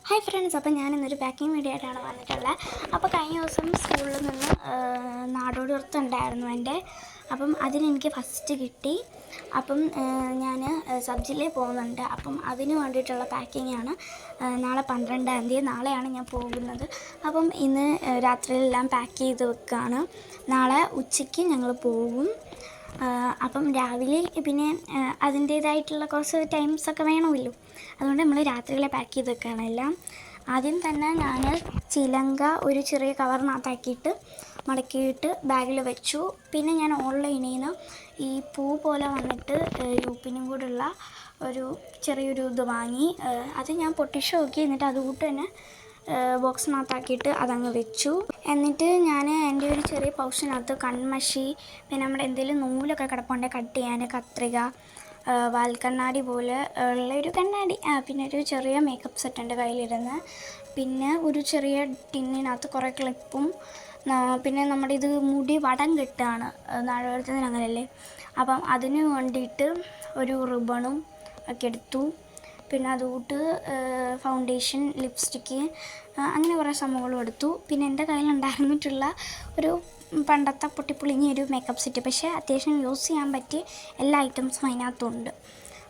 Hi friends, അപ്പോൾ ഞാനിന്നൊരു packing video ആയിട്ടാണ് വന്നിട്ടുള്ളത്. അപ്പോൾ കഴിഞ്ഞ ദിവസം സ്കൂളിൽ നിന്ന് നാടോടി നൃത്തമുണ്ടായിരുന്നു എൻ്റെ. അപ്പം അതിനെനിക്ക് ഫസ്റ്റ് കിട്ടി. അപ്പം ഞാൻ സബ് ജില്ലയിൽ പോകുന്നുണ്ട്. അപ്പം അതിന് വേണ്ടിയിട്ടുള്ള പാക്കിങ്ങാണ്. നാളെ 12-ാം തീയതി നാളെയാണ് ഞാൻ പോകുന്നത്. അപ്പം ഇന്ന് രാത്രിയിലെല്ലാം പാക്ക് ചെയ്ത് വെക്കുകയാണ്. നാളെ ഉച്ചയ്ക്ക് ഞങ്ങൾ പോകും. അപ്പം രാവിലെ പിന്നെ അതിൻ്റേതായിട്ടുള്ള കുറച്ച് ടൈംസൊക്കെ വേണമല്ലോ. അതുകൊണ്ട് നമ്മൾ രാത്രിയിലെ പാക്ക് ചെയ്ത് വെക്കുകയാണ് എല്ലാം. ആദ്യം തന്നെ ഞാൻ ചിലങ്ക ഒരു ചെറിയ കവറിനകത്താക്കിയിട്ട് മടക്കിയിട്ട് ബാഗിൽ വെച്ചു. പിന്നെ ഞാൻ ഓൺലൈനിൽ നിന്ന് ഈ പൂ പോലെ വന്നിട്ട് യൂപ്പിനും കൂടെയുള്ള ഒരു ചെറിയൊരു ഇത് വാങ്ങി. അത് ഞാൻ പൊട്ടിച്ച് നോക്കി. എന്നിട്ട് അതുകൂട്ട് തന്നെ ബോക്സിനകത്താക്കിയിട്ട് അതങ്ങ് വെച്ചു. എന്നിട്ട് ഞാൻ എൻ്റെ ഒരു ചെറിയ പൗച്ചിനകത്ത് കൺമഷി, പിന്നെ നമ്മുടെ എന്തെങ്കിലും നൂലൊക്കെ കിടപ്പുണ്ടെങ്കിൽ കട്ട് ചെയ്യാൻ കത്രിക, വാൽക്കണ്ണാടി പോലെ ഉള്ളൊരു കണ്ണാടി, പിന്നെ ഒരു ചെറിയ മേക്കപ്പ് സെറ്റ് എൻ്റെ കയ്യിലിരുന്ന്, പിന്നെ ഒരു ചെറിയ ടിന്നിനകത്ത് കുറേ ക്ലിപ്പും, പിന്നെ നമ്മുടെ ഇത് മുടി വടം കെട്ടാണ് നാടകത്തിന് അങ്ങനെയല്ലേ. അപ്പം അതിന് വേണ്ടിയിട്ട് ഒരു റിബണും ഒക്കെ എടുത്തു. പിന്നെ അതുകൂട്ട് ഫൗണ്ടേഷൻ, ലിപ്സ്റ്റിക്ക്, അങ്ങനെ കുറേ സംഭവങ്ങളും എടുത്തു. പിന്നെ എൻ്റെ കയ്യിലുണ്ടായിരുന്നിട്ടുള്ള ഒരു പണ്ടത്തെ പൊട്ടിപ്പൊളിഞ്ഞ ഒരു മേക്കപ്പ് സെറ്റ്, പക്ഷേ അത്യാവശ്യം യൂസ് ചെയ്യാൻ പറ്റിയ എല്ലാ ഐറ്റംസും അതിനകത്തുണ്ട്.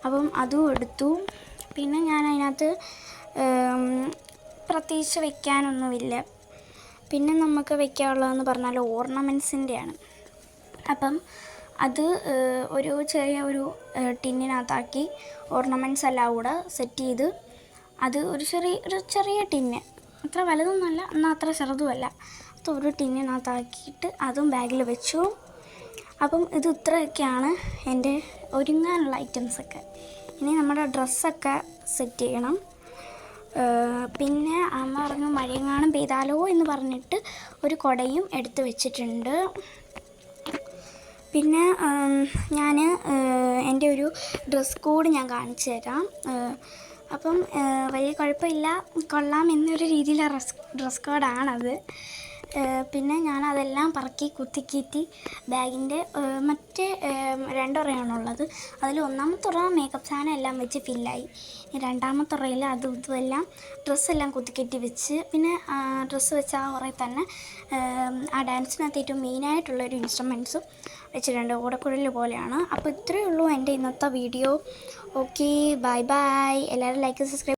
അപ്പം അതും എടുത്തു. പിന്നെ ഞാൻ അതിനകത്ത് പ്രത്യേകിച്ച് വെക്കാനൊന്നുമില്ല. പിന്നെ നമുക്ക് വെക്കാനുള്ളതെന്ന് പറഞ്ഞാൽ ഓർണമെൻറ്റ്സിൻ്റെയാണ്. അപ്പം അത് ഒരു ചെറിയ ഒരു ടിന്നിനകത്താക്കി ഓർണമെൻറ്റ്സ് എല്ലാം കൂടെ സെറ്റ് ചെയ്ത്, അത് ഒരു ചെറിയ ടിന്ന്, അത്ര വലുതൊന്നുമല്ല എന്നാൽ അത്ര ചെറുതുമല്ല, അത് ഒരു ടിന്നിനകത്താക്കിയിട്ട് അതും ബാഗിൽ വെച്ചു. അപ്പം ഇത് ഇത്രയൊക്കെയാണ് എൻ്റെ ഒരുങ്ങാനുള്ള ഐറ്റംസൊക്കെ. ഇനി നമ്മുടെ ഡ്രസ്സൊക്കെ സെറ്റ് ചെയ്യണം. പിന്നെ അമ്മ പറഞ്ഞു മഴയെങ്ങാനും പെയ്താലോ എന്ന് പറഞ്ഞിട്ട് ഒരു കുടയും എടുത്ത് വെച്ചിട്ടുണ്ട്. പിന്നെ ഞാൻ എൻ്റെ ഒരു ഡ്രസ് കോഡ് ഞാൻ കാണിച്ചു തരാം. അപ്പം വലിയ കുഴപ്പമില്ല, കൊള്ളാം എന്നൊരു രീതിയിലുള്ള ഡ്രസ് കോഡാണത്. പിന്നെ ഞാനതെല്ലാം പറക്കി കുത്തിക്കയറ്റി ബാഗിൻ്റെ മറ്റേ 2 ഉറയാണുള്ളത്. അതിൽ 1ാമത്തെ ഉറ മേക്കപ്പ് സാധനം എല്ലാം വെച്ച് ഫില്ലായി. 2ാമത്തെ ഉറയിൽ അതും ഇതുമെല്ലാം ഡ്രസ്സെല്ലാം കുത്തിക്കയറ്റി വെച്ച്, പിന്നെ ഡ്രസ്സ് വെച്ച ആ ഉറയിൽ തന്നെ ആ ഡാൻസിനകത്ത് ഏറ്റവും മെയിനായിട്ടുള്ളൊരു ഇൻസ്ട്രുമെൻറ്റ്സും വെച്ചിട്ടുണ്ട്. ഓടക്കുഴൽ പോലെയാണ്. അപ്പോൾ ഇത്രയേ ഉള്ളൂ എൻ്റെ ഇന്നത്തെ വീഡിയോ. Okay, bye bye. എല്ലാവരും ലൈക്ക്, സബ്സ്ക്രൈബ്.